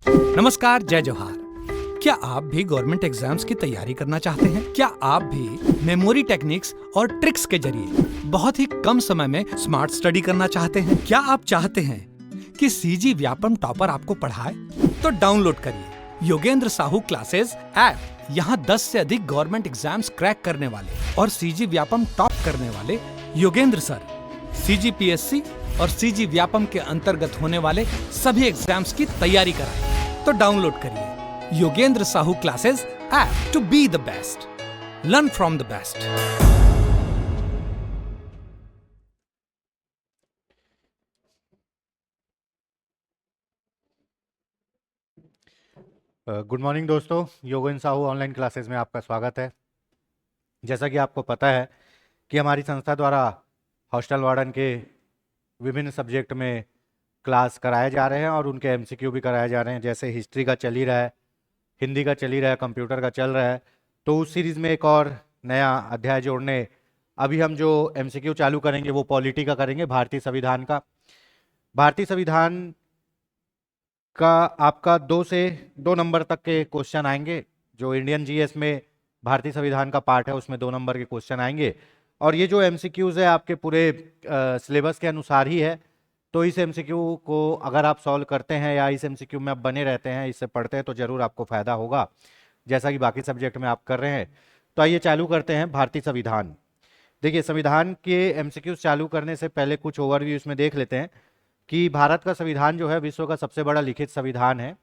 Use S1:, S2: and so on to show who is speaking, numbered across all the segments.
S1: नमस्कार, जय जोहार। क्या आप भी गवर्नमेंट एग्जाम्स की तैयारी करना चाहते हैं? क्या आप भी मेमोरी टेक्निक्स और ट्रिक्स के जरिए बहुत ही कम समय में स्मार्ट स्टडी करना चाहते हैं? क्या आप चाहते हैं कि सीजी व्यापम टॉपर आपको पढ़ाए? तो डाउनलोड करिए योगेंद्र साहू क्लासेस ऐप। यहाँ 10 से अधिक गवर्नमेंट एग्जाम्स क्रैक करने वाले और सीजी व्यापम टॉप करने वाले योगेंद्र सर सीजीपीएससी और सीजी व्यापम के अंतर्गत होने वाले सभी एग्जाम्स की तैयारी कराएं। तो डाउनलोड करिए Yogendra Sahu classes app to be the best, learn from the best.
S2: Good morning दोस्तों, योगेंद्र साहू ऑनलाइन क्लासेस में आपका स्वागत है। जैसा कि आपको पता है कि हमारी संस्था द्वारा हॉस्टल वार्डन के विभिन्न सब्जेक्ट में क्लास कराए जा रहे हैं और उनके एमसीक्यू भी कराए जा रहे हैं। जैसे हिस्ट्री का चल ही रहा है, हिंदी का चल ही रहा है, कंप्यूटर का चल रहा है, तो उस सीरीज़ में एक और नया अध्याय जोड़ने अभी हम जो एमसीक्यू चालू करेंगे वो पॉलिटी का करेंगे, भारतीय संविधान का। भारतीय संविधान का आपका 2 नंबर तक के क्वेश्चन आएंगे। जो इंडियन जीएस में भारतीय संविधान का पार्ट है उसमें 2 नंबर के क्वेश्चन आएंगे। और ये जो एमसीक्यूज है आपके पूरे सिलेबस के अनुसार ही है, तो इस एमसीक्यू को अगर आप सॉल्व करते हैं या इस एमसीक्यू में आप बने रहते हैं, इससे पढ़ते हैं, तो जरूर आपको फायदा होगा, जैसा कि बाकी सब्जेक्ट में आप कर रहे हैं। तो आइए चालू करते हैं भारतीय संविधान। देखिए, संविधान के एमसीक्यूज चालू करने से पहले कुछ ओवरव्यू इसमें देख लेते हैं कि भारत का संविधान जो है विश्व का सबसे बड़ा लिखित संविधान है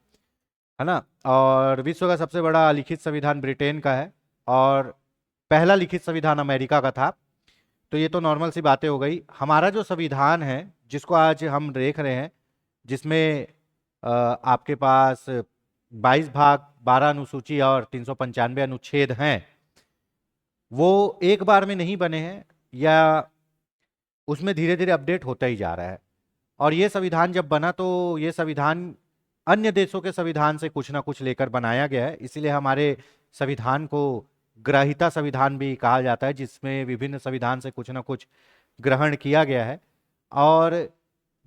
S2: ना। और विश्व का सबसे बड़ा लिखित संविधान ब्रिटेन का है और पहला लिखित संविधान अमेरिका का था। तो ये तो नॉर्मल सी बातें हो गई। हमारा जो संविधान है जिसको आज हम देख रहे हैं, जिसमें आपके पास 22 भाग, 12 अनुसूची और 395 अनुच्छेद हैं, वो एक बार में नहीं बने हैं या उसमें धीरे धीरे अपडेट होता ही जा रहा है। और ये संविधान जब बना तो ये संविधान अन्य देशों के संविधान से कुछ ना कुछ लेकर बनाया गया है, इसीलिए हमारे संविधान को ग्राह्यता संविधान भी कहा जाता है, जिसमें विभिन्न संविधान से कुछ ना कुछ ग्रहण किया गया है। और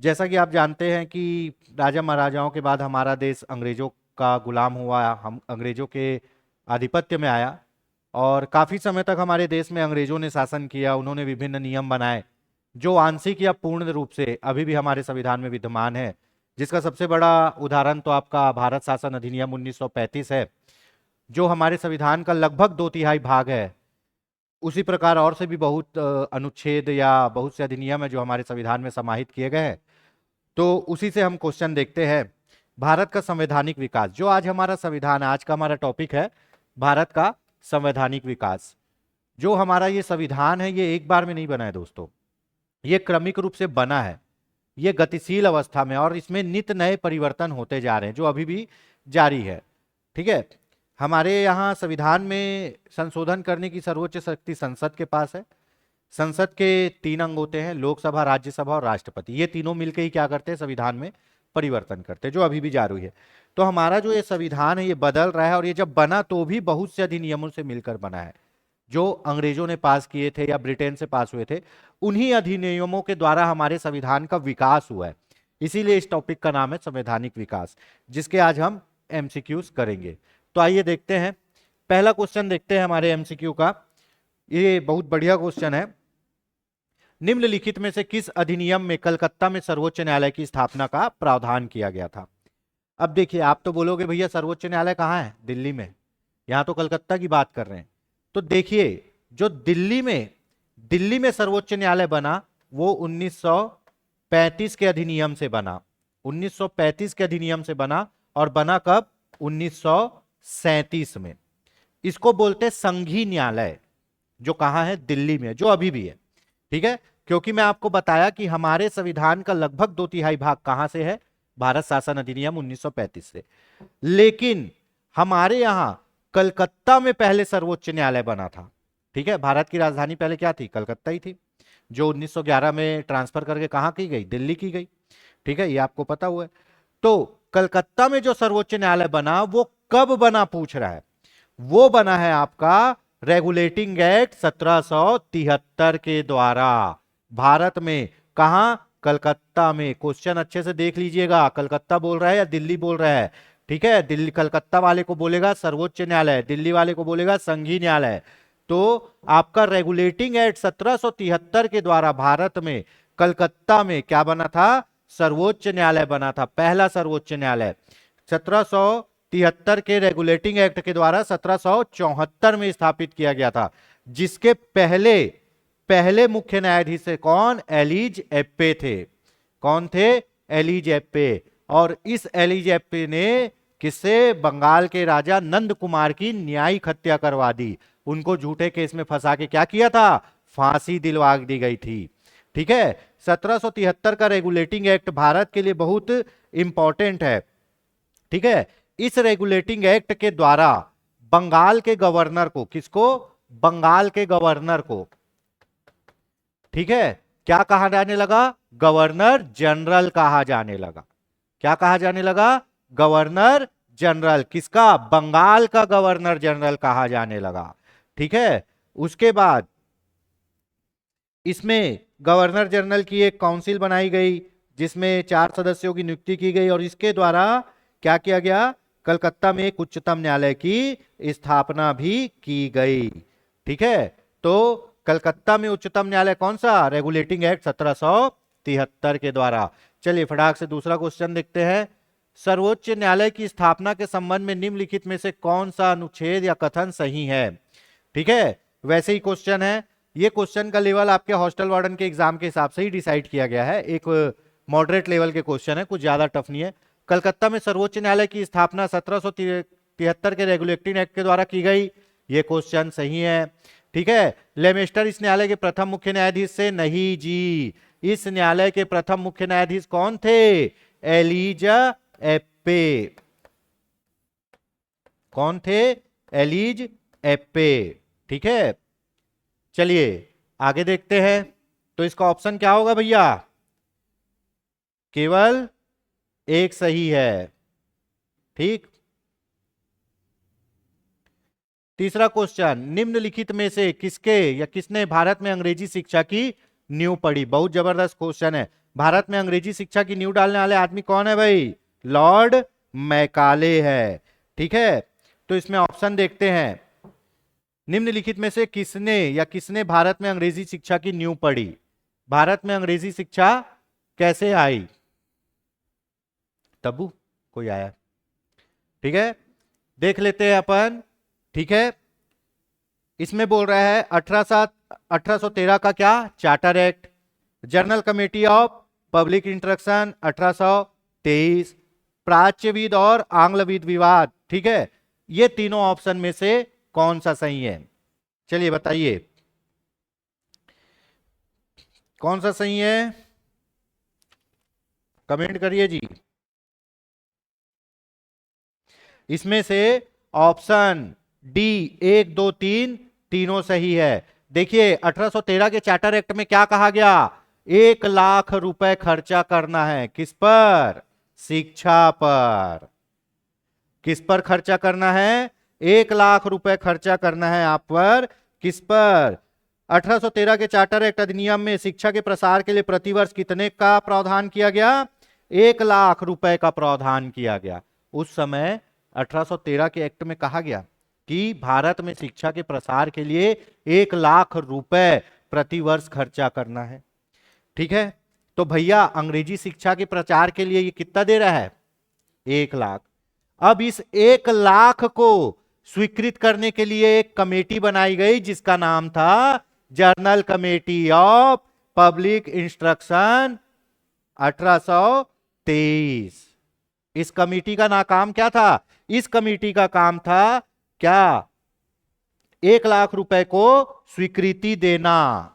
S2: जैसा कि आप जानते हैं कि राजा महाराजाओं के बाद हमारा देश अंग्रेजों का गुलाम हुआ, हम अंग्रेजों के आधिपत्य में आया और काफ़ी समय तक हमारे देश में अंग्रेजों ने शासन किया। उन्होंने विभिन्न नियम बनाए जो आंशिक या पूर्ण रूप से अभी भी हमारे संविधान में विद्यमान है, जिसका सबसे बड़ा उदाहरण तो आपका भारत शासन अधिनियम 1935 है, जो हमारे संविधान का लगभग 2/3 भाग है। उसी प्रकार और से भी बहुत अनुच्छेद या बहुत से अधिनियम है जो हमारे संविधान में समाहित किए गए हैं। तो उसी से हम क्वेश्चन देखते हैं। भारत का संवैधानिक विकास, जो आज हमारा संविधान, आज का हमारा टॉपिक है भारत का संवैधानिक विकास। जो हमारा ये संविधान है ये एक बार में नहीं बना है दोस्तों, ये क्रमिक रूप से बना है, ये गतिशील अवस्था में, और इसमें नित्य नए परिवर्तन होते जा रहे हैं जो अभी भी जारी है। ठीक है, हमारे यहाँ संविधान में संशोधन करने की सर्वोच्च शक्ति संसद के पास है। संसद के 3 अंग होते हैं, लोकसभा, राज्यसभा और राष्ट्रपति। ये तीनों मिलकर ही क्या करते हैं, संविधान में परिवर्तन करते हैं, जो अभी भी जारी है। तो हमारा जो ये संविधान है ये बदल रहा है, और ये जब बना तो भी बहुत से अधिनियमों से मिलकर बना है जो अंग्रेजों ने पास किए थे या ब्रिटेन से पास हुए थे। उन्हीं अधिनियमों के द्वारा हमारे संविधान का विकास हुआ है, इसीलिए इस टॉपिक का नाम है संवैधानिक विकास, जिसके आज हम एमसीक्यूज करेंगे। तो आइए देखते हैं, पहला क्वेश्चन देखते हैं हमारे एमसीक्यू का। ये बहुत बढ़िया क्वेश्चन है। निम्नलिखित में से किस अधिनियम में कलकत्ता में सर्वोच्च न्यायालय की स्थापना का प्रावधान किया गया था? अब देखिए, आप तो बोलोगे भैया सर्वोच्च न्यायालय कहाँ है? दिल्ली में। यहां तो कलकत्ता की बात कर रहे हैं। तो देखिए, जो दिल्ली में सर्वोच्च न्यायालय बना वो 1935 के अधिनियम से बना। 1935 के अधिनियम से बना, और बना कब? 1937 में। इसको बोलते संघीय न्यायालय, जो कहां है? दिल्ली में, जो अभी भी है। ठीक है, क्योंकि मैं आपको बताया कि हमारे संविधान का लगभग 2/3 भाग कहां से है? भारत शासन अधिनियम 1935 से। लेकिन हमारे यहां कलकत्ता में पहले सर्वोच्च न्यायालय बना था। ठीक है, भारत की राजधानी पहले क्या थी? कलकत्ता ही थी, जो 1911 में ट्रांसफर करके कहां की गई? दिल्ली की गई। ठीक है, ये आपको पता हुआ है। तो कलकत्ता में जो सर्वोच्च न्यायालय बना वो कब बना पूछ रहा है? वो बना है आपका रेगुलेटिंग एक्ट 1773 के द्वारा, भारत में। कहां? कलकत्ता में। क्वेश्चन अच्छे से देख लीजिएगा, कलकत्ता बोल रहा है या दिल्ली बोल रहा है? ठीक है, दिल्ली कलकत्ता वाले को बोलेगा सर्वोच्च न्यायालय, दिल्ली वाले को बोलेगा संघीय न्यायालय। तो आपका रेगुलेटिंग एक्ट 1773 के द्वारा भारत में कलकत्ता में क्या बना था? सर्वोच्च न्यायालय बना था, पहला सर्वोच्च न्यायालय। 1773 के रेगुलेटिंग एक्ट के द्वारा 1774 में स्थापित किया गया था, जिसके पहले पहले मुख्य न्यायाधीश से कौन? एलिज एप्पे थे। कौन थे? एलिज एप्पे। और इस एलिज एप्पे ने किससे? बंगाल के राजा नंद कुमार की न्यायिक हत्या करवा दी। उनको झूठे केस में फंसा के क्या किया था? फांसी दिलवा दी गई थी। ठीक है, 1773 का रेगुलेटिंग एक्ट भारत के लिए बहुत इंपॉर्टेंट है। ठीक है, इस रेगुलेटिंग एक्ट के द्वारा बंगाल के गवर्नर को, किसको? बंगाल के गवर्नर को, ठीक है, क्या कहा जाने लगा? गवर्नर जनरल कहा जाने लगा। क्या कहा जाने लगा? Governor general. किसका? बंगाल का गवर्नर जनरल कहा जाने लगा। ठीक है, उसके बाद इसमें गवर्नर जनरल की एक काउंसिल बनाई गई, जिसमें 4 सदस्यों की नियुक्ति की गई, और इसके द्वारा क्या किया गया? कलकत्ता में एक उच्चतम न्यायालय की स्थापना भी की गई। ठीक है, तो कलकत्ता में उच्चतम न्यायालय कौन सा? रेगुलेटिंग एक्ट 1773 के द्वारा। चलिए फटाक से दूसरा क्वेश्चन देखते हैं। सर्वोच्च न्यायालय की स्थापना के संबंध में निम्नलिखित में से कौन सा अनुच्छेद या कथन सही है? ठीक है, वैसे ही क्वेश्चन है। ये क्वेश्चन का लेवल आपके हॉस्टल वार्डन के एग्जाम के हिसाब से ही डिसाइड किया गया है। एक मॉडरेट लेवल के क्वेश्चन है, कुछ ज्यादा टफ नहीं है। कलकत्ता में सर्वोच्च न्यायालय की स्थापना 1773 के रेगुलेटिंग एक्ट के द्वारा की गई। ये क्वेश्चन सही है। ठीक है, लेमेस्टर इस न्यायालय के प्रथम मुख्य न्यायाधीश से? नहीं जी, इस न्यायालय के प्रथम मुख्य न्यायाधीश कौन थे? एलिजा एप्पे। कौन थे? एलिज एप्पे। ठीक है, चलिए आगे देखते हैं। तो इसका ऑप्शन क्या होगा भैया? केवल एक सही है। ठीक, तीसरा क्वेश्चन, निम्नलिखित में से किसके या किसने भारत में अंग्रेजी शिक्षा की नींव पड़ी? बहुत जबरदस्त क्वेश्चन है। भारत में अंग्रेजी शिक्षा की नींव डालने वाले आदमी कौन है भाई? लॉर्ड मैकाले है। ठीक है, तो इसमें ऑप्शन देखते हैं। निम्नलिखित में से किसने या किसने भारत में अंग्रेजी शिक्षा की नींव पड़ी? भारत में अंग्रेजी शिक्षा कैसे आई? तब्बू कोई आया? ठीक है, देख लेते हैं अपन। ठीक है, इसमें बोल रहा है 1813 का क्या? Charter act. Journal committee of public instruction 1823। प्राच्यविद और आंग्लविद विवाद। ठीक है, ये तीनों ऑप्शन में से कौन सा सही है? चलिए बताइए कौन सा सही है, कमेंट करिए जी। इसमें से ऑप्शन डी 1 2 3 तीनों सही है। देखिए 1813 के चार्टर एक्ट में क्या कहा गया? 1 लाख रुपए खर्चा करना है। किस पर? शिक्षा पर। किस पर खर्चा करना है? 1 लाख रुपए खर्चा करना है आप पर। किस पर? 1813 के चार्टर एक्ट अधिनियम में शिक्षा के प्रसार के लिए प्रतिवर्ष कितने का प्रावधान किया गया? 1 लाख रुपए का प्रावधान किया गया। उस समय 1813 के एक्ट में कहा गया कि भारत में शिक्षा के प्रसार के लिए 1 लाख रुपए प्रतिवर्ष खर्चा करना है। ठीक है, तो भैया अंग्रेजी शिक्षा के प्रचार के लिए ये कितना दे रहा है? 1 लाख। अब इस 1 लाख को स्वीकृत करने के लिए एक कमेटी बनाई गई, जिसका नाम था journal committee of public instruction 1823। इस कमेटी का काम क्या था? इस कमेटी का काम था क्या? 1 लाख रुपए को स्वीकृति देना।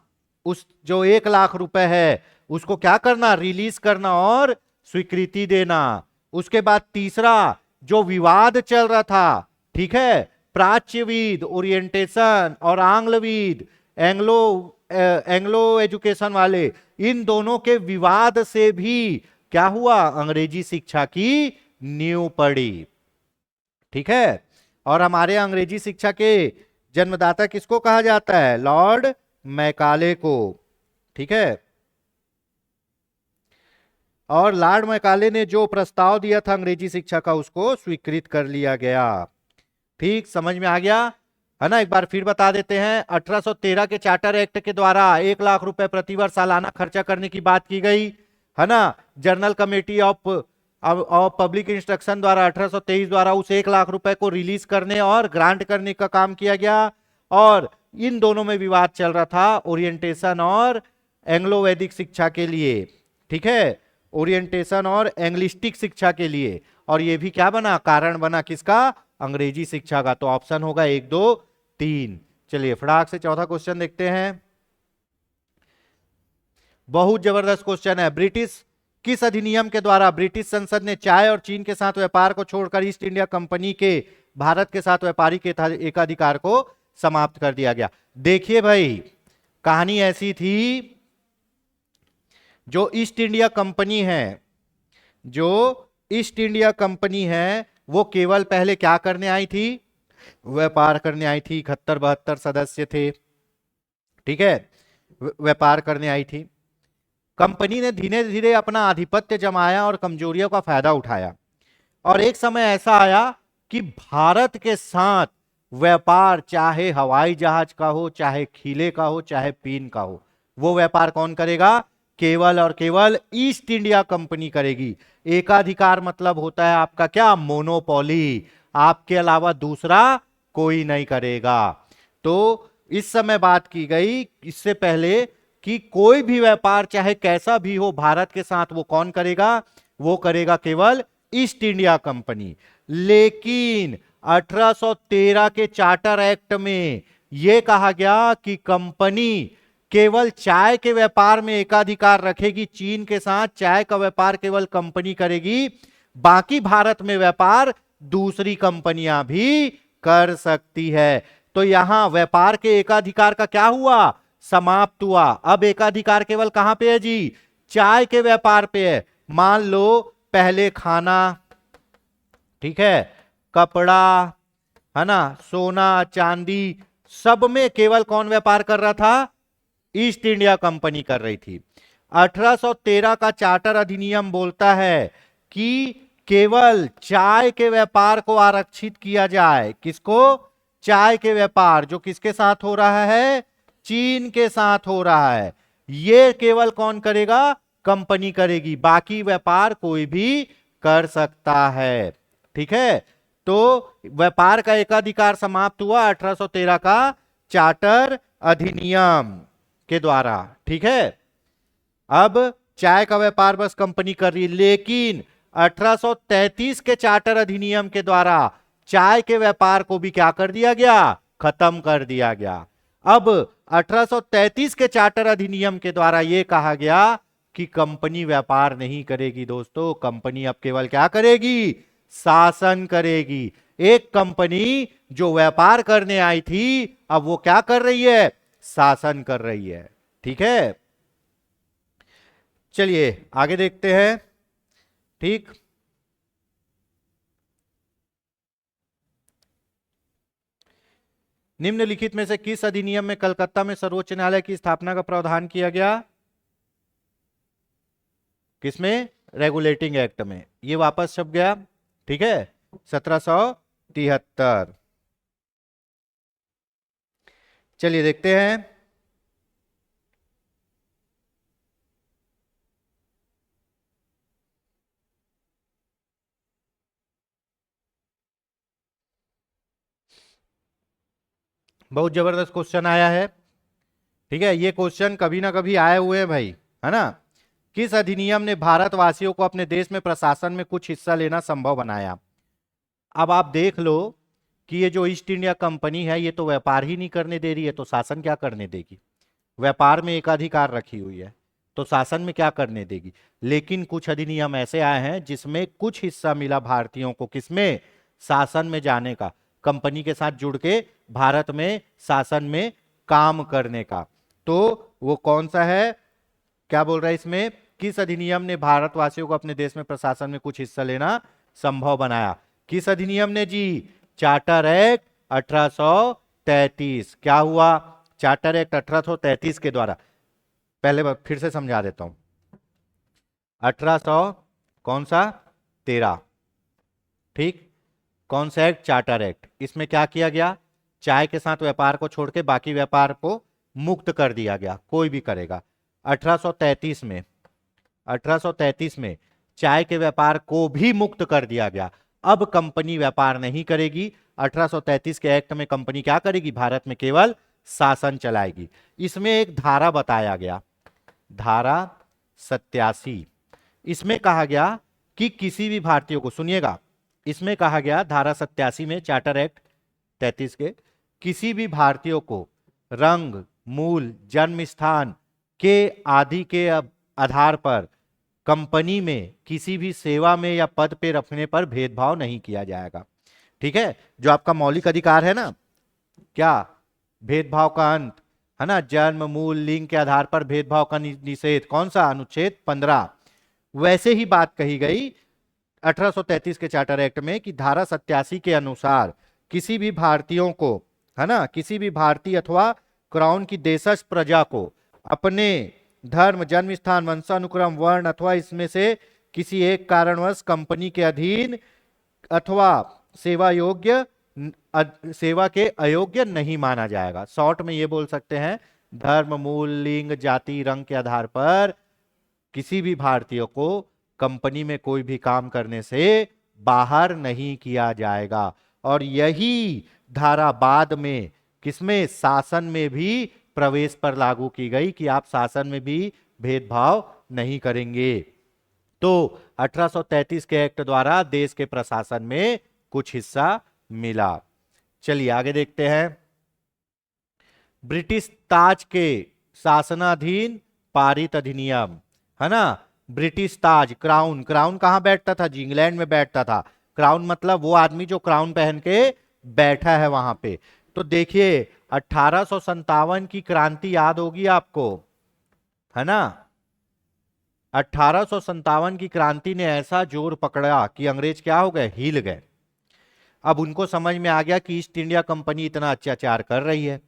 S2: उस जो 1 लाख रुपए है उसको क्या करना? रिलीज करना और स्वीकृति देना। उसके बाद तीसरा जो विवाद चल रहा था, ठीक है, प्राच्यविद ओरिएंटेशन और आंग्लविद एंग्लो एजुकेशन वाले, इन दोनों के विवाद से भी क्या हुआ? अंग्रेजी शिक्षा की नींव पड़ी। ठीक है, और हमारे अंग्रेजी शिक्षा के जन्मदाता किसको कहा जाता है? लॉर्ड मैकाले को। ठीक है, और लॉर्ड मैकाले ने जो प्रस्ताव दिया था अंग्रेजी शिक्षा का उसको स्वीकृत कर लिया गया। ठीक, समझ में आ गया है ना। एक बार फिर बता देते हैं, 1813 के चार्टर एक्ट के द्वारा 1 लाख रुपए प्रतिवर्ष सालाना खर्चा करने की बात की गई है ना। Journal committee of public instruction द्वारा 1823 द्वारा उस 1 लाख रुपए को रिलीज करने और ग्रांट करने का काम किया गया। और इन दोनों में विवाद चल रहा था ओरिएंटेशन और एंग्लो वैदिक शिक्षा के लिए। ठीक है, ओरिएंटेशन और एंग्लिस्टिक शिक्षा के लिए। और ये भी क्या बना, कारण बना किसका, अंग्रेजी शिक्षा का। तो ऑप्शन होगा 1, 2, 3। चलिए फटाक से चौथा क्वेश्चन देखते हैं। बहुत जबरदस्त क्वेश्चन है। ब्रिटिश किस अधिनियम के द्वारा ब्रिटिश संसद ने चाय और चीन के साथ व्यापार को छोड़कर ईस्ट इंडिया कंपनी के भारत के साथ व्यापारिक एकाधिकार को समाप्त कर दिया गया? देखिए भाई, कहानी ऐसी थी, जो ईस्ट इंडिया कंपनी है, जो ईस्ट इंडिया कंपनी है, वो केवल पहले क्या करने आई थी, व्यापार करने आई थी। 71-72 सदस्य थे, ठीक है, व्यापार करने आई थी। कंपनी ने धीरे धीरे अपना आधिपत्य जमाया और कमजोरियों का फायदा उठाया। और एक समय ऐसा आया कि भारत के साथ व्यापार, चाहे हवाई जहाज का हो, चाहे खीले का हो, चाहे पीन का हो, वो व्यापार कौन करेगा, केवल और केवल ईस्ट इंडिया कंपनी करेगी। एकाधिकार मतलब होता है आपका क्या, मोनोपोली, आपके अलावा दूसरा कोई नहीं करेगा। तो इस समय बात की गई इससे पहले कि कोई भी व्यापार चाहे कैसा भी हो भारत के साथ, वो कौन करेगा, वो करेगा केवल ईस्ट इंडिया कंपनी। लेकिन 1813 के चार्टर एक्ट में यह कहा गया कि कंपनी केवल चाय के व्यापार में एकाधिकार रखेगी, चीन के साथ चाय का व्यापार केवल कंपनी करेगी, बाकी भारत में व्यापार दूसरी कंपनियां भी कर सकती है। तो यहां व्यापार के एकाधिकार का क्या हुआ, समाप्त हुआ। अब एकाधिकार केवल कहां पे है जी, चाय के व्यापार पे है। मान लो पहले खाना, ठीक है, कपड़ा, है ना, सोना चांदी, सब में केवल कौन व्यापार कर रहा था, ईस्ट इंडिया कंपनी कर रही थी। 1813 का चार्टर अधिनियम बोलता है कि केवल चाय के व्यापार को आरक्षित किया जाए। किसको, चाय के व्यापार, जो किसके साथ हो रहा है, चीन के साथ हो रहा है, ये केवल कौन करेगा, कंपनी करेगी, बाकी व्यापार कोई भी कर सकता है। ठीक है, तो व्यापार का एकाधिकार समाप्त हुआ 1813 का चार्टर अधिनियम के द्वारा। ठीक है, अब चाय का व्यापार बस कंपनी कर रही है। लेकिन 1833 के चार्टर अधिनियम के द्वारा चाय के व्यापार को भी क्या कर दिया गया, खत्म कर दिया गया। अब 1833 के चार्टर अधिनियम के द्वारा यह कहा गया कि कंपनी व्यापार नहीं करेगी दोस्तों, कंपनी अब केवल क्या करेगी, शासन करेगी। एक कंपनी जो व्यापार करने आई थी, अब वो क्या कर रही है, शासन कर रही है। ठीक है, चलिए आगे देखते हैं। ठीक, निम्नलिखित में से किस अधिनियम में कलकत्ता में सर्वोच्च न्यायालय की स्थापना का प्रावधान किया गया, किसमें, रेगुलेटिंग एक्ट में। ये वापस छप गया, ठीक है, 1773। चलिए देखते हैं। बहुत जबरदस्त क्वेश्चन आया है। ठीक है, ये क्वेश्चन कभी ना कभी आए हुए हैं भाई, है ना। किस अधिनियम ने भारतवासियों को अपने देश में प्रशासन में कुछ हिस्सा लेना संभव बनाया? अब आप देख लो कि ये जो ईस्ट इंडिया कंपनी है, ये तो व्यापार ही नहीं करने दे रही है, तो शासन क्या करने देगी। व्यापार में एकाधिकार रखी हुई है, तो शासन में क्या करने देगी। लेकिन कुछ अधिनियम ऐसे आए हैं जिसमें कुछ हिस्सा मिला भारतीयों को, किसमें, शासन में जाने का, कंपनी के साथ जुड़ के भारत में शासन में काम करने का। तो वो कौन सा है, क्या बोल रहा है इसमें, किस अधिनियम ने भारतवासियों को अपने देश में प्रशासन में कुछ हिस्सा लेना संभव बनाया? किस अधिनियम ने जी, चार्टर एक्ट 1833। क्या हुआ, चार्टर एक्ट 1833 के द्वारा। पहले फिर से समझा देता हूं। 1800 कौन सा 13, ठीक। कौन सा एक्ट? Charter act. इसमें क्या किया गया? चाय के साथ व्यापार को छोड़ के बाकी व्यापार को मुक्त कर दिया गया, कोई भी करेगा। 1833 में 1833 में चाय के व्यापार को भी मुक्त कर दिया गया। अब कंपनी व्यापार नहीं करेगी। 1833 के एक्ट में कंपनी क्या करेगी? भारत में केवल शासन चलाएगी। इसमें एक धारा बताया गया, धारा 87। इसमें कहा गया कि किसी भी भारतीय को, सुनिएगा, इसमें कहा गया धारा 87 में चार्टर एक्ट 33 के, किसी भी भारतीय को रंग, मूल, जन्म स्थान के आदि के आधार पर कंपनी में किसी भी सेवा में या पद पे रखने पर भेदभाव नहीं किया जाएगा। ठीक है, जो आपका मौलिक अधिकार है ना, क्या? भेदभाव का अंत, है ना, जन्म, मूल, लिंग के आधार पर भेदभाव का निषेध, कौन सा? अनुच्छेद 15। वैसे ही बात कही गई 1833 के चार्टर एक्ट में कि धारा 87 के अनुसार किसी भी भारतीयों को, है ना, किसी भी भारतीय अथवा क्राउन की देशज प्रजा को अपने धर्म, जन्म स्थान, वंशानुक्रम, वर्ण अथवा इसमें से किसी एक कारणवश कंपनी के अधीन अथवा सेवा के अयोग्य नहीं माना जाएगा। शॉर्ट में ये बोल सकते हैं, धर्म, मूल, लिंग, जाति, रंग के आधार पर किसी भी भारतीय को कंपनी में कोई भी काम करने से बाहर नहीं किया जाएगा। और यही धारा बाद में किसमें? शासन में भी प्रवेश पर लागू की गई कि आप शासन में भी भेदभाव नहीं करेंगे। तो 1833 के एक्ट द्वारा देश के प्रशासन में कुछ हिस्सा मिला। चलिए आगे देखते हैं। ब्रिटिश ताज के शासनाधीन पारित अधिनियम, है ना, ब्रिटिश ताज, क्राउन। क्राउन कहां बैठता था जी? इंग्लैंड में बैठता था। क्राउन मतलब वो आदमी जो क्राउन पहन के बैठा है वहां पे। तो देखिए 1857 की क्रांति याद होगी आपको, है ना। 1857 की क्रांति ने ऐसा जोर पकड़ा कि अंग्रेज क्या हो गए? हिल गए। अब उनको समझ में आ गया कि ईस्ट इंडिया कंपनी इतना अत्याचार कर रही है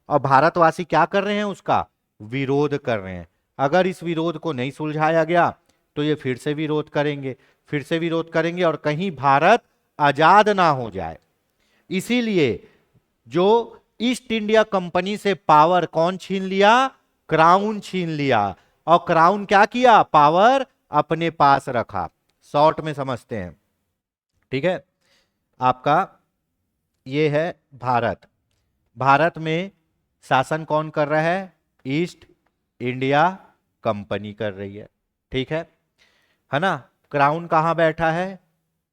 S2: और भारतवासी क्या कर रहे हैं? उसका विरोध कर रहे हैं। अगर इस विरोध को नहीं सुलझाया गया तो ये फिर से विरोध करेंगे, फिर से विरोध करेंगे और कहीं भारत आजाद ना हो जाए। इसीलिए जो ईस्ट इंडिया कंपनी से पावर कौन छीन लिया? क्राउन छीन लिया। और क्राउन क्या किया? पावर अपने पास रखा। शॉर्ट में समझते हैं, ठीक है। आपका ये है भारत। भारत में शासन कौन कर रहा है? ईस्ट इंडिया कंपनी कर रही है, ठीक है ना। क्राउन कहां बैठा है?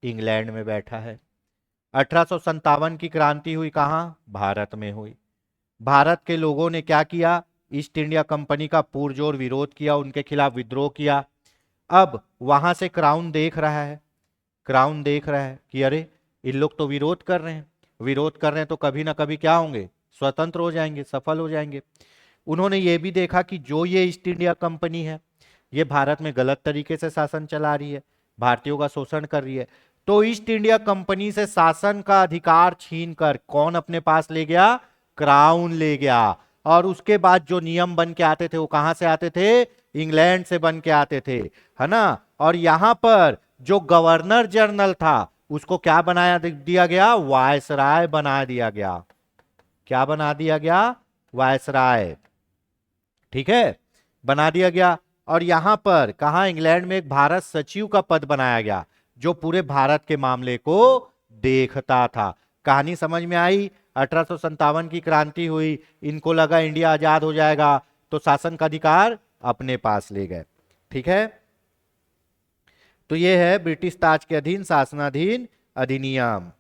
S2: इंग्लैंड में बैठा है। 1857 की क्रांति हुई कहां? भारत में हुई। भारत के लोगों ने क्या किया? ईस्ट इंडिया कंपनी का पुरजोर विरोध किया, उनके खिलाफ विद्रोह किया। अब वहां से क्राउन देख रहा है, क्राउन देख रहा है कि अरे इन लोग तो विरोध कर रहे हैं, विरोध कर रहे हैं तो कभी ना कभी क्या होंगे? स्वतंत्र हो जाएंगे, सफल हो जाएंगे। उन्होंने ये भी देखा कि जो ये ईस्ट इंडिया कंपनी है ये भारत में गलत तरीके से शासन चला रही है, भारतीयों का शोषण कर रही है। तो ईस्ट इंडिया कंपनी से शासन का अधिकार छीनकर कौन अपने पास ले गया? क्राउन ले गया। और उसके बाद जो नियम बन के आते थे वो कहां से आते थे? इंग्लैंड से बन के आते थे, है ना। और यहां पर जो गवर्नर जनरल था उसको क्या बनाया दिया गया? वायसराय बना दिया गया। क्या बना दिया गया? वायसराय, ठीक है, बना दिया गया। और यहां पर कहा? इंग्लैंड में एक भारत सचिव का पद बनाया गया जो पूरे भारत के मामले को देखता था। कहानी समझ में आई? 1857 की क्रांति हुई, इनको लगा इंडिया आजाद हो जाएगा तो शासन का अधिकार अपने पास ले गए, ठीक है। तो यह है ब्रिटिश ताज के अधीन शासनाधीन अधिनियम,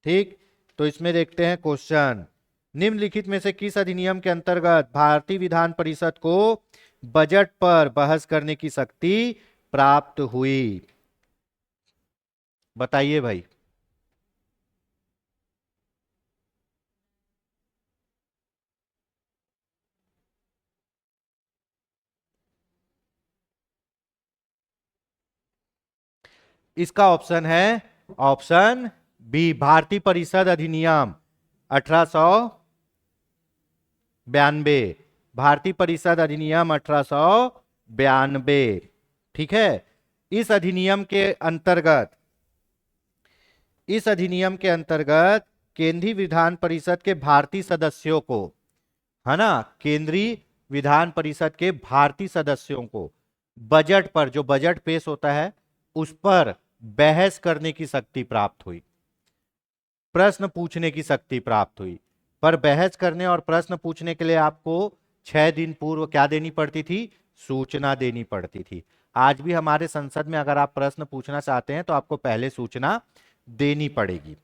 S2: ठीक। तो इसमें देखते हैं क्वेश्चन, निम्नलिखित में से किस अधिनियम के अंतर्गत भारतीय विधान परिषद को बजट पर बहस करने की शक्ति प्राप्त हुई? बताइए भाई। इसका ऑप्शन है ऑप्शन बी, भारतीय परिषद अधिनियम 1892। भारतीय परिषद अधिनियम 1892, ठीक है। इस अधिनियम के अंतर्गत केंद्रीय विधान परिषद के भारतीय सदस्यों को, है ना, केंद्रीय विधान परिषद के भारतीय सदस्यों को बजट पर, जो बजट पेश होता है उस पर बहस करने की शक्ति प्राप्त हुई, प्रश्न पूछने की शक्ति प्राप्त हुई। पर बहस करने और प्रश्न पूछने के लिए आपको 6 दिन पूर्व क्या देनी पड़ती थी? सूचना देनी पड़ती थी। आज भी हमारे संसद में अगर आप प्रश्न पूछना चाहते हैं तो आपको पहले सूचना देनी पड़ेगी।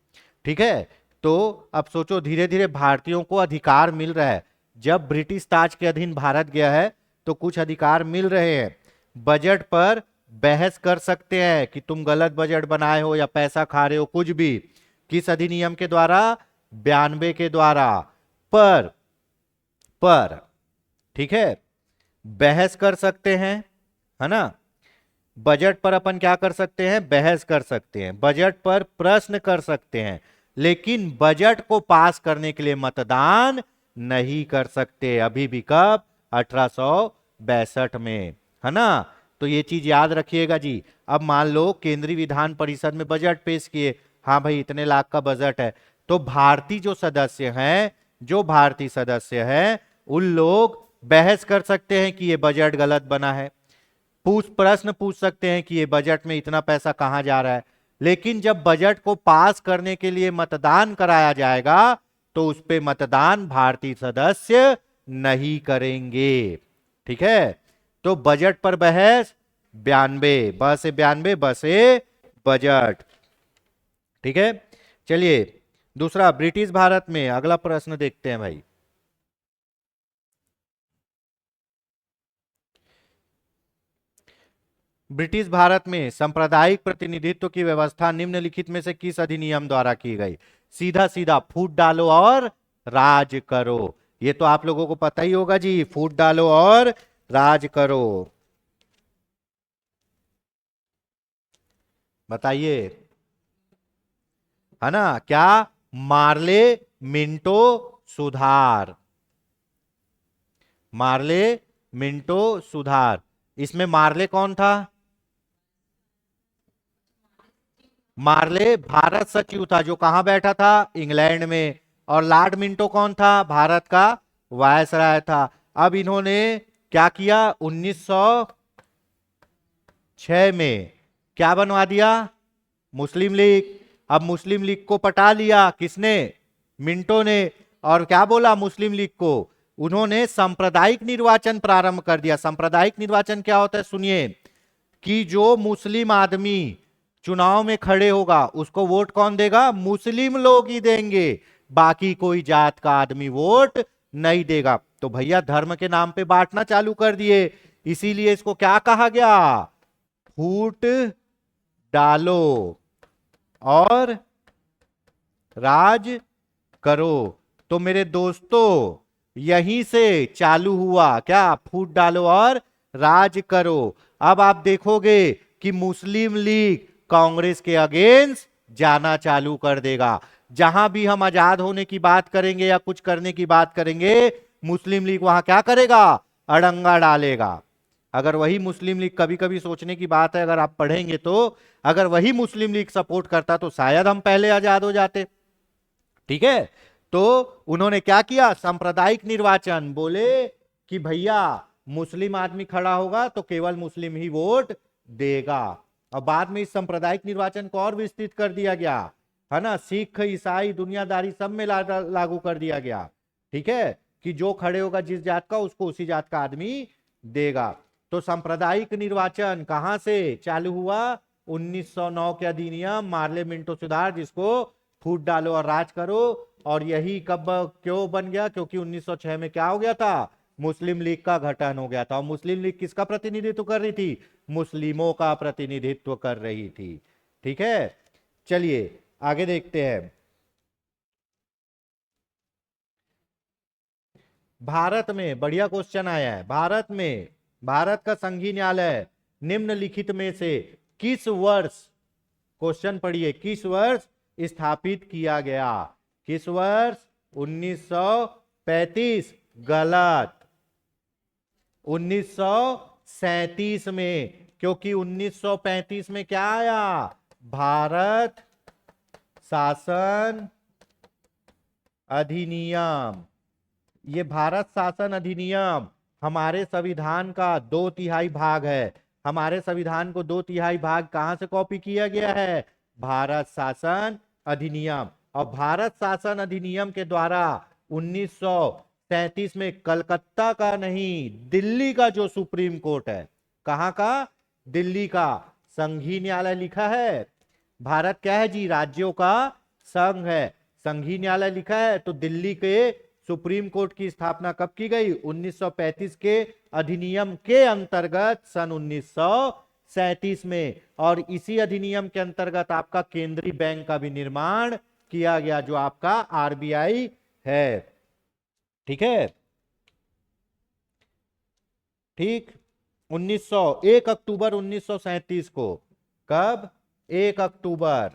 S2: ठीक है, तो अब सोचो, धीरे धीरे भारतीयों को अधिकार मिल रहा है। जब ब्रिटिश ताज के अधीन भारत गया है तो कुछ अधिकार मिल रहे हैं। बजट पर बहस कर सकते हैं कि तुम गलत बजट बनाए हो या पैसा खा रहे हो, कुछ भी। किस अधिनियम के द्वारा? 92 के द्वारा। पर ठीक है, बहस कर सकते हैं, है ना। बजट पर अपन क्या कर सकते हैं? बहस कर सकते हैं, बजट पर प्रश्न कर सकते हैं, लेकिन बजट को पास करने के लिए मतदान नहीं कर सकते। अभी भी कब? 1862 में, है ना। तो ये चीज याद रखिएगा जी। अब मान लो केंद्रीय विधान परिषद में बजट पेश किए, हाँ भाई इतने लाख का बजट है, तो भारतीय जो भारतीय सदस्य हैं उन लोग बहस कर सकते हैं कि ये बजट गलत बना है, प्रश्न पूछ सकते हैं कि ये बजट में इतना पैसा कहां जा रहा है। लेकिन जब बजट को पास करने के लिए मतदान कराया जाएगा तो उस पे मतदान भारतीय सदस्य नहीं करेंगे। ठीक है, तो बजट पर बहस 92, ब से 92, ब से बजट। ठीक है, चलिए दूसरा, ब्रिटिश भारत में अगला प्रश्न देखते हैं भाई। ब्रिटिश भारत में सांप्रदायिक प्रतिनिधित्व की व्यवस्था निम्नलिखित में से किस अधिनियम द्वारा की गई? सीधा सीधा फूट डालो और राज करो। ये तो आप लोगों को पता ही होगा जी, फूट डालो और राज करो। बताइए, है ना। क्या? मार्ले मिंटो सुधार। मार्ले मिंटो सुधार। इसमें मार्ले कौन था? मार्ले भारत सचिव था, जो कहां बैठा था? इंग्लैंड में। और लॉर्ड मिंटो कौन था? भारत का वायसराय था। अब इन्होंने क्या किया? 1906 में क्या बनवा दिया? मुस्लिम लीग। अब मुस्लिम लीग को पटा लिया किसने? मिंटो ने। और क्या बोला मुस्लिम लीग को? उन्होंने सांप्रदायिक निर्वाचन प्रारंभ कर दिया। सांप्रदायिक निर्वाचन क्या होता है? सुनिए, कि जो मुस्लिम आदमी चुनाव में खड़े होगा उसको वोट कौन देगा? मुस्लिम लोग ही देंगे, बाकी कोई जात का आदमी वोट नहीं देगा। तो भैया धर्म के नाम पे बांटना चालू कर दिए, इसीलिए इसको क्या कहा गया? फूट डालो और राज करो। तो मेरे दोस्तों यहीं से चालू हुआ क्या? फूट डालो और राज करो। अब आप देखोगे कि मुस्लिम लीग कांग्रेस के अगेंस्ट जाना चालू कर देगा। जहां भी हम आजाद होने की बात करेंगे या कुछ करने की बात करेंगे, मुस्लिम लीग वहां क्या करेगा? अड़ंगा डालेगा। अगर वही मुस्लिम लीग, कभी कभी सोचने की बात है, अगर आप पढ़ेंगे तो अगर वही मुस्लिम लीग सपोर्ट करता तो शायद हम पहले आजाद हो जाते। ठीक है, तो उन्होंने क्या किया? सांप्रदायिक निर्वाचन। बोले कि भैया मुस्लिम आदमी खड़ा होगा तो केवल मुस्लिम ही वोट देगा। और बाद में इस सांप्रदायिक निर्वाचन को और विस्तृत कर दिया गया, है ना। सिख, ईसाई, दुनियादारी सब में लागू कर दिया गया। ठीक है, कि जो खड़े होगा जिस जात का, उसको उसी जात का आदमी देगा। तो सांप्रदायिक निर्वाचन कहां से चालू हुआ? 1909 के अधिनियम मार्ले मिंटो सुधार, जिसको फूट डालो और राज करो। और यही कब क्यों बन गया? क्योंकि 1906 में क्या हो गया था? मुस्लिम लीग का गठन हो गया था। और मुस्लिम लीग किसका प्रतिनिधित्व कर रही थी? मुस्लिमों का प्रतिनिधित्व कर रही थी। ठीक है, चलिए आगे देखते हैं। भारत में बढ़िया क्वेश्चन आया है। भारत का संघीय न्यायालय निम्नलिखित में से किस वर्ष, क्वेश्चन पढ़िए, किस वर्ष स्थापित किया गया? किस वर्ष? 1935। गलत। 1937 में क्योंकि 1935 में क्या आया, भारत शासन अधिनियम। ये भारत शासन अधिनियम हमारे संविधान का 2/3 भाग है। हमारे संविधान को 2/3 भाग कहां से कॉपी किया गया है, भारत शासन अधिनियम। और भारत शासन अधिनियम के द्वारा 1937 में कलकत्ता का नहीं, दिल्ली का जो सुप्रीम कोर्ट है, कहां का, दिल्ली का संघीय न्यायालय लिखा है। भारत क्या है जी, राज्यों का संघ है, संघीय न्यायालय लिखा है, तो दिल्ली के सुप्रीम कोर्ट की स्थापना कब की गई, 1935 के अधिनियम के अंतर्गत सन 1937 में। और इसी अधिनियम के अंतर्गत आपका केंद्रीय बैंक का भी निर्माण किया गया, जो आपका आरबीआई है। ठीक है, ठीक। 1 अक्टूबर 1937 को, कब, 1 अक्टूबर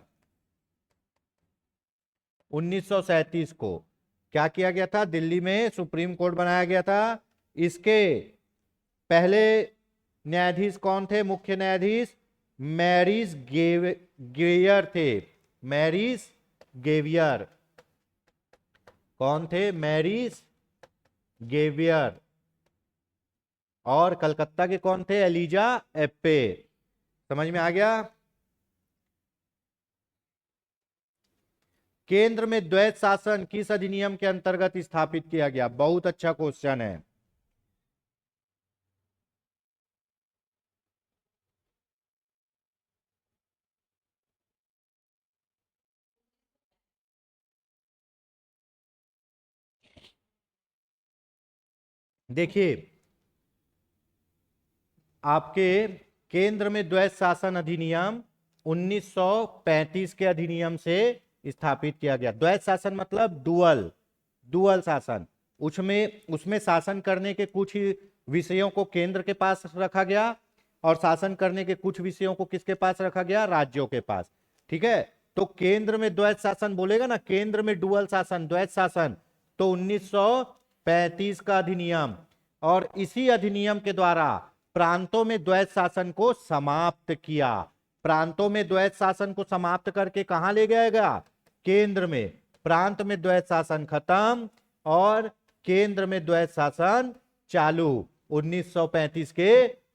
S2: 1937 को क्या किया गया था, दिल्ली में सुप्रीम कोर्ट बनाया गया था। इसके पहले न्यायाधीश कौन थे, मुख्य न्यायाधीश मैरिस गेवियर थे। मैरिस गेवियर कौन थे, मैरिस गेवियर। और कलकत्ता के कौन थे, एलिजा एप्पे। समझ में आ गया। केंद्र में द्वैत शासन किस अधिनियम के अंतर्गत स्थापित किया गया, बहुत अच्छा क्वेश्चन है। देखिए, आपके केंद्र में द्वैत शासन अधिनियम 1935 के अधिनियम से स्थापित किया गया। द्वैत शासन मतलब डुअल शासन। उसमें शासन करने के कुछ विषयों को केंद्र के पास रखा गया और शासन करने के कुछ विषयों को किसके पास रखा गया, राज्यों के पास। ठीक है, तो केंद्र में द्वैत शासन बोलेगा ना, केंद्र में डुअल शासन, द्वैत शासन, तो 1935 का अधिनियम। और इसी अधिनियम के द्वारा प्रांतों में द्वैत शासन को समाप्त किया। प्रांतों में द्वैत शासन को समाप्त करके कहां ले जाएगा, केंद्र में। प्रांत में द्वैत शासन खत्म और केंद्र में द्वैत शासन चालू 1935 के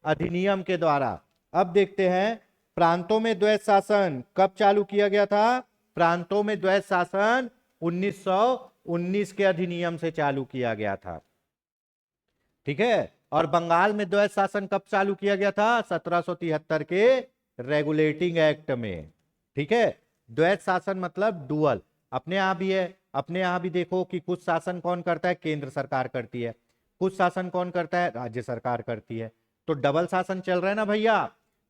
S2: अधिनियम के द्वारा। अब देखते हैं प्रांतों में द्वैत शासन कब चालू किया गया था। प्रांतों में द्वैत शासन 1919 के अधिनियम से चालू किया गया था। ठीक है, और बंगाल में द्वैत शासन कब चालू किया गया था, 1773 के रेगुलेटिंग एक्ट में। ठीक है, द्वैत शासन मतलब डुअल। अपने यहां भी है, अपने यहां भी देखो कि कुछ शासन कौन करता है, केंद्र सरकार करती है, कुछ शासन कौन करता है, राज्य सरकार करती है। तो डबल शासन चल रहा है ना भैया।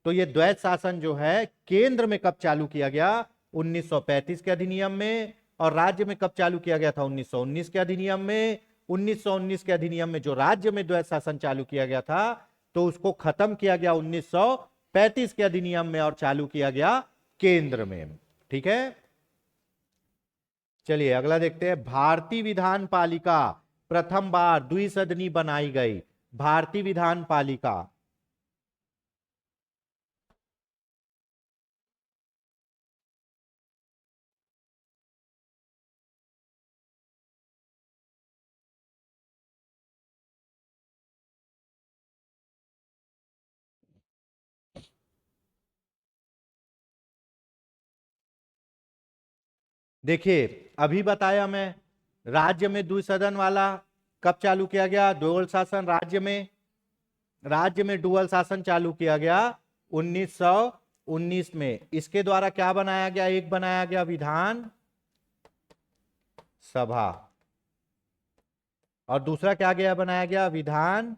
S2: तो ये द्वैत शासन जो है केंद्र में कब चालू किया गया, 1935 के अधिनियम में। और राज्य में कब चालू किया गया था, 1919 के अधिनियम में। 1919 के अधिनियम में जो राज्य में द्वैत शासन चालू किया गया था, तो उसको खत्म किया गया 1935 के अधिनियम में और चालू किया गया केंद्र में। ठीक है, चलिए अगला देखते हैं। भारतीय विधान पालिका प्रथम बार द्विसदनी बनाई गई। भारतीय विधान पालिका, देखिए अभी बताया मैं, राज्य में द्विसदन वाला कब चालू किया गया, डुअल शासन। राज्य में डुअल शासन चालू किया गया 1919 में। इसके द्वारा क्या बनाया गया, एक बनाया गया विधान सभा और दूसरा क्या गया, बनाया गया विधान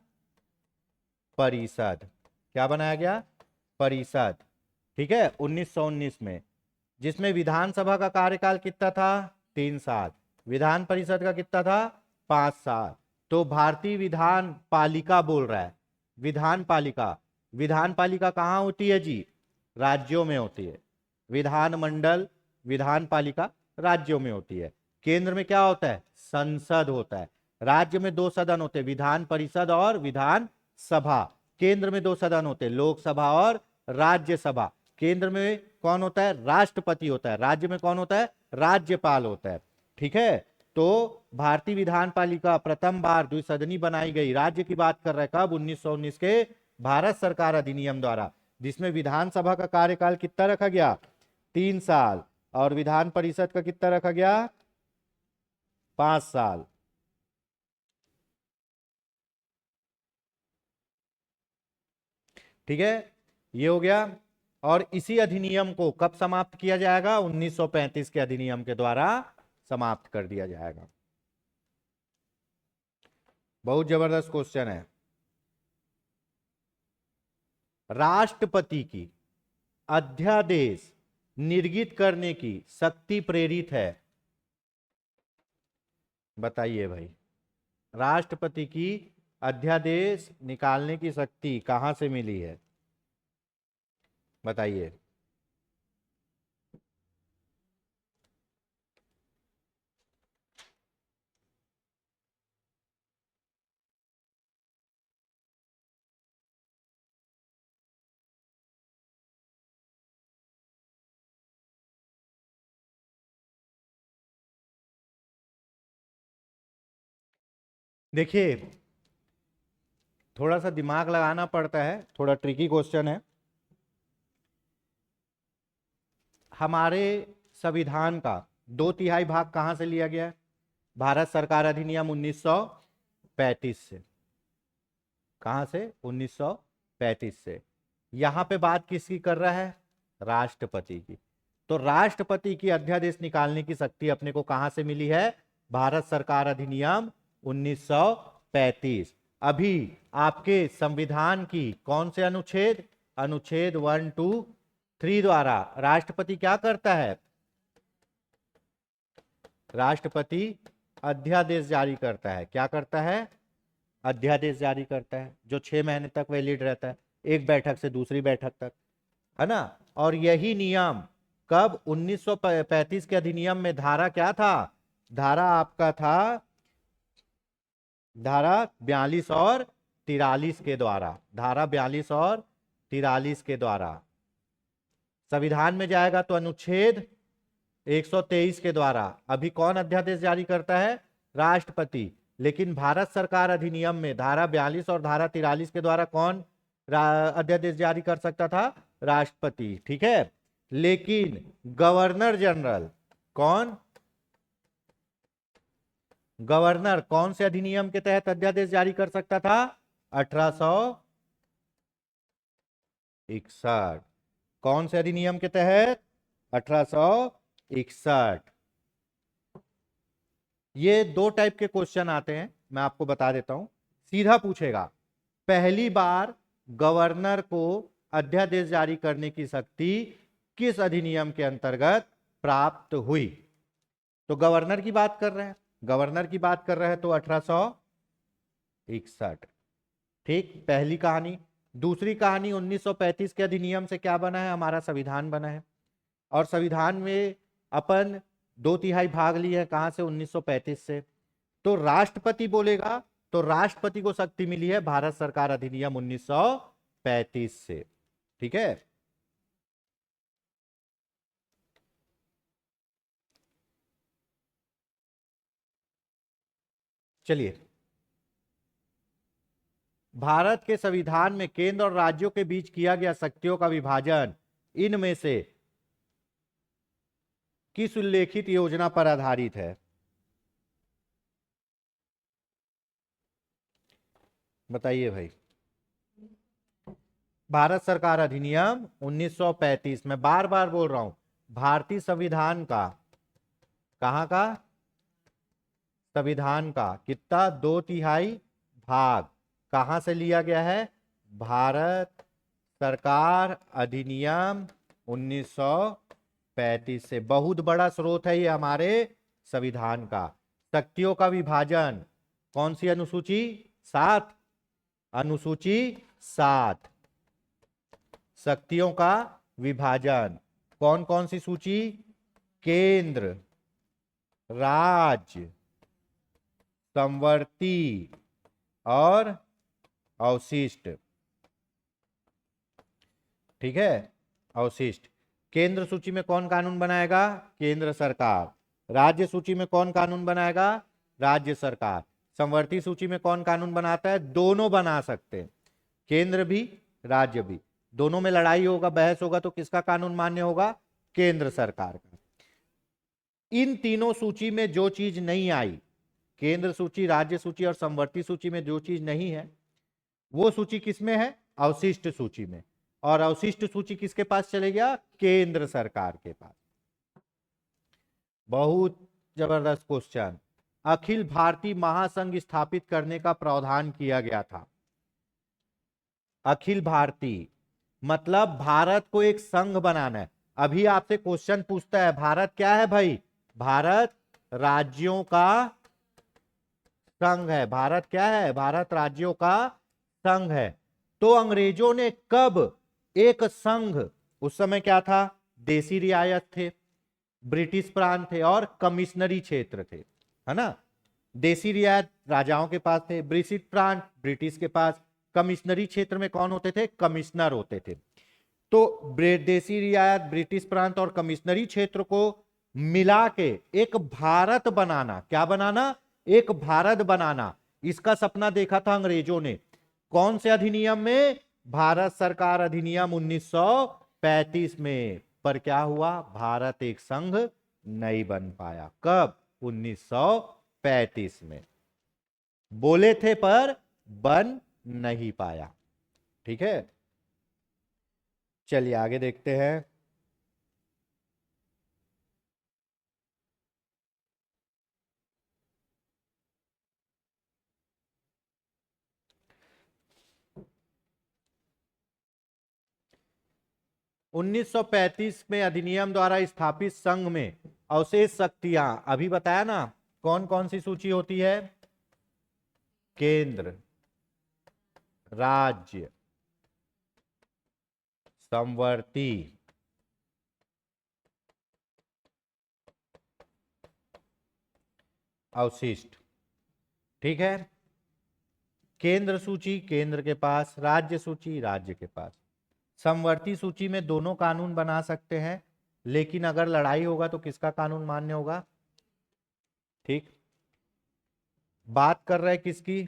S2: परिषद। क्या बनाया गया, परिषद। ठीक है, 1919 में, जिसमें विधानसभा का कार्यकाल कितना था, 3 साल। विधान परिषद का कितना था, 5 साल। तो भारतीय विधान पालिका बोल रहा है, विधान पालिका। विधान पालिका कहां होती है जी, राज्यों में होती है। विधान मंडल, विधान पालिका राज्यों में होती है। केंद्र में क्या होता है, संसद होता है। राज्य में 2 सदन होते हैं, विधान परिषद और विधान सभा। केंद्र में दो सदन होते हैं, लोकसभा और राज्यसभा। केंद्र में कौन होता है? राष्ट्रपति होता है। राज्य में कौन होता है? राज्यपाल होता है। ठीक है, तो भारतीय विधान पालिका प्रथम बार द्विसदनी बनाई गई, राज्य की बात कर रहे हैं, कब? 1919 के भारत सरकार अधिनियम द्वारा, जिसमें विधानसभा का कार्यकाल कितना रखा गया? 3 साल, और विधान परिषद का कितना रखा गया? 5 साल। ठीक है, ये हो गया। और इसी अधिनियम को कब समाप्त किया जाएगा? 1935 के अधिनियम के द्वारा समाप्त कर दिया जाएगा। बहुत जबरदस्त क्वेश्चन है। राष्ट्रपति की अध्यादेश निर्गत करने की शक्ति प्रेरित है, बताइए भाई। राष्ट्रपति की अध्यादेश निकालने की शक्ति कहां से मिली है, बताइए। देखिए, थोड़ा सा दिमाग लगाना पड़ता है, थोड़ा ट्रिकी क्वेश्चन है। हमारे संविधान का 2/3 भाग कहां से लिया गया है? भारत सरकार अधिनियम 1935 से। कहां से? 1935 से। यहां पे बात किसकी कर रहा है? राष्ट्रपति की। तो राष्ट्रपति की अध्यादेश निकालने की शक्ति अपने को कहां से मिली है? भारत सरकार अधिनियम 1935। अभी आपके संविधान की कौन से अनुच्छेद? अनुच्छेद 1, 2, 3 द्वारा राष्ट्रपति क्या करता है? राष्ट्रपति अध्यादेश जारी करता है। क्या करता है? अध्यादेश जारी करता है, जो 6 महीने तक वैलिड रहता है, एक बैठक से दूसरी बैठक तक, है ना। और यही नियम कब? 1935 के अधिनियम में धारा क्या था? धारा आपका था धारा 42 और 43 के द्वारा। धारा 42 और 43 के द्वारा। संविधान में जाएगा तो अनुच्छेद 123 के द्वारा। अभी कौन अध्यादेश जारी करता है? राष्ट्रपति। लेकिन भारत सरकार अधिनियम में धारा 42 और धारा 43 के द्वारा कौन अध्यादेश जारी कर सकता था? राष्ट्रपति। ठीक है, लेकिन गवर्नर जनरल कौन? गवर्नर कौन से अधिनियम के तहत अध्यादेश जारी कर सकता था? 1861। कौन से अधिनियम के तहत? 1861। ये 2 टाइप के क्वेश्चन आते हैं, मैं आपको बता देता हूं। सीधा पूछेगा, पहली बार गवर्नर को अध्यादेश जारी करने की शक्ति किस अधिनियम के अंतर्गत प्राप्त हुई? तो गवर्नर की बात कर रहे हैं, गवर्नर की बात कर रहे हैं तो 1861। ठीक, पहली कहानी। दूसरी कहानी, 1935 के अधिनियम से क्या बना है? हमारा संविधान बना है। और संविधान में अपन 2/3 भाग लिए हैं, कहां से? 1935 से। तो राष्ट्रपति बोलेगा तो राष्ट्रपति को शक्ति मिली है भारत सरकार अधिनियम 1935 से। ठीक है, चलिए। भारत के संविधान में केंद्र और राज्यों के बीच किया गया शक्तियों का विभाजन इनमें से किस उल्लेखित योजना पर आधारित है? बताइए भाई। भारत सरकार अधिनियम 1935, मैं बार बार बोल रहा हूं, भारतीय संविधान का, कहां का? संविधान का कितना? 2/3 भाग कहां से लिया गया है? भारत सरकार अधिनियम 1935 से। बहुत बड़ा स्रोत है ये हमारे संविधान का। शक्तियों का विभाजन कौन सी अनुसूची? 7। अनुसूची 7। शक्तियों का विभाजन कौन कौन सी सूची? केंद्र, राज्य, संवर्ती और अवशिष्ट। ठीक है, अवशिष्ट। केंद्र सूची में कौन कानून बनाएगा? केंद्र सरकार। राज्य सूची में कौन कानून बनाएगा? राज्य सरकार। समवर्ती सूची में कौन कानून बनाता है? दोनों बना सकते हैं, केंद्र भी राज्य भी। दोनों में लड़ाई होगा, बहस होगा, तो किसका कानून मान्य होगा? केंद्र सरकार का। इन तीनों सूची में जो चीज नहीं आई, केंद्र सूची, राज्य सूची और समवर्ती सूची में जो चीज नहीं है, वो सूची किसमें है? अवशिष्ट सूची में। और अवशिष्ट सूची किसके पास चले गया? केंद्र सरकार के पास। बहुत जबरदस्त क्वेश्चन। अखिल भारतीय महासंघ स्थापित करने का प्रावधान किया गया था। अखिल भारतीय मतलब भारत को एक संघ बनाना है। अभी आपसे क्वेश्चन पूछता है, भारत क्या है भाई? भारत राज्यों का संघ है। भारत क्या है? भारत राज्यों का संघ है। तो अंग्रेजों ने कब एक संघ, उस समय क्या था? देसी रियायत थे, ब्रिटिश प्रांत थे और कमिश्नरी क्षेत्र थे, है ना। देसी रियायत राजाओं के पास थे, ब्रिटिश प्रांत ब्रिटिश के पास, कमिश्नरी क्षेत्र में कौन होते थे? कमिश्नर होते थे। तो देसी रियायत, ब्रिटिश प्रांत और कमिश्नरी क्षेत्र को मिला के एक भारत बनाना, क्या बनाना? एक भारत बनाना, इसका सपना देखा था अंग्रेजों ने। कौन से अधिनियम में? भारत सरकार अधिनियम 1935 में। पर क्या हुआ? भारत एक संघ नहीं बन पाया। कब? 1935 में। बोले थे पर बन नहीं पाया। ठीक है, चलिए आगे देखते हैं। उन्नीस सौ 35 में अधिनियम द्वारा स्थापित संघ में अवशेष शक्तियां, अभी बताया ना कौन कौन सी सूची होती है? केंद्र, राज्य, समवर्ती, अवशिष्ट। ठीक है, केंद्र सूची केंद्र के पास, राज्य सूची राज्य के पास। समवर्ती सूची में दोनों कानून बना सकते हैं, लेकिन अगर लड़ाई होगा तो किसका कानून मान्य होगा? ठीक, बात कर रहे किसकी?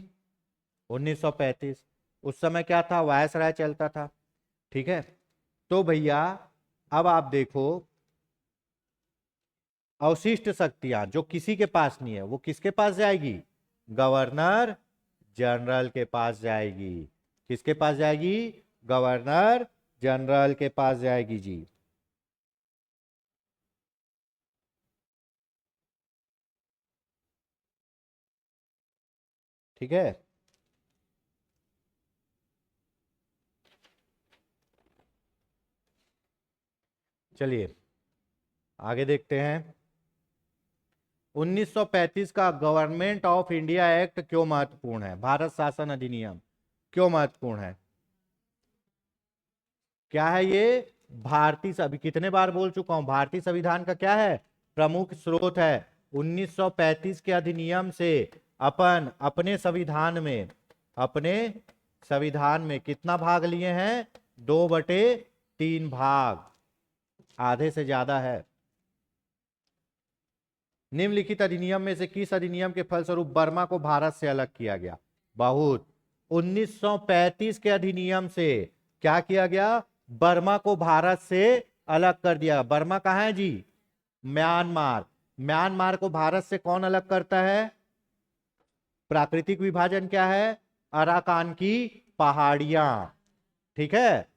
S2: 1935। उस समय क्या था? वायसराय चलता था। ठीक है, तो भैया अब आप देखो, अवशिष्ट शक्तियां जो किसी के पास नहीं है, वो किसके पास जाएगी? गवर्नर जनरल के पास जाएगी। किसके पास जाएगी? गवर्नर जनरल के पास जाएगी जी। ठीक है, चलिए आगे देखते हैं। 1935 का गवर्नमेंट ऑफ इंडिया एक्ट क्यों महत्वपूर्ण है? भारत शासन अधिनियम क्यों महत्वपूर्ण है? क्या है ये? भारतीय, अभी कितने बार बोल चुका हूं, भारतीय संविधान का क्या है? प्रमुख स्रोत है। 1935 के अधिनियम से अपन अपने संविधान में कितना भाग लिए हैं? 2/3 भाग, आधे से ज्यादा है। निम्नलिखित अधिनियम में से किस अधिनियम के फलस्वरूप बर्मा को भारत से अलग किया गया? बहुत। 1935 के अधिनियम से क्या किया गया? बर्मा को भारत से अलग कर दिया। बर्मा कहाँ है जी? म्यांमार। म्यांमार को भारत से कौन अलग करता है? प्राकृतिक विभाजन क्या है? अराकान की पहाड़ियां। ठीक है,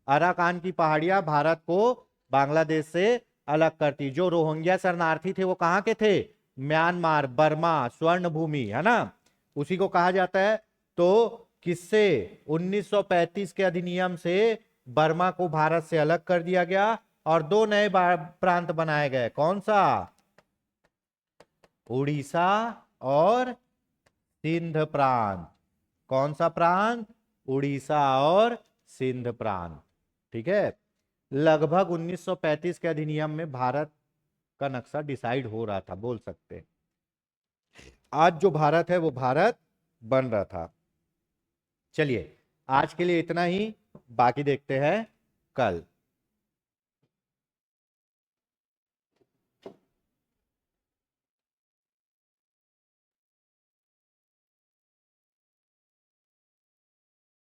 S2: अराकान की पहाड़ियां भारत को बांग्लादेश से अलग करती। जो रोहिंग्या शरणार्थी थे वो कहाँ के थे? म्यांमार, बर्मा, स्वर्ण भूमि, है ना, उसी को कहा जाता है। तो किससे? 1935 के अधिनियम से बर्मा को भारत से अलग कर दिया गया और 2 नए प्रांत बनाए गए। कौन सा? उड़ीसा और सिंध प्रांत। कौन सा प्रांत? उड़ीसा और सिंध प्रांत। ठीक है, लगभग 1935 के अधिनियम में भारत का नक्शा डिसाइड हो रहा था, बोल सकते हैं। आज जो भारत है वो भारत बन रहा था। चलिए आज के लिए इतना ही, बाकी देखते हैं कल।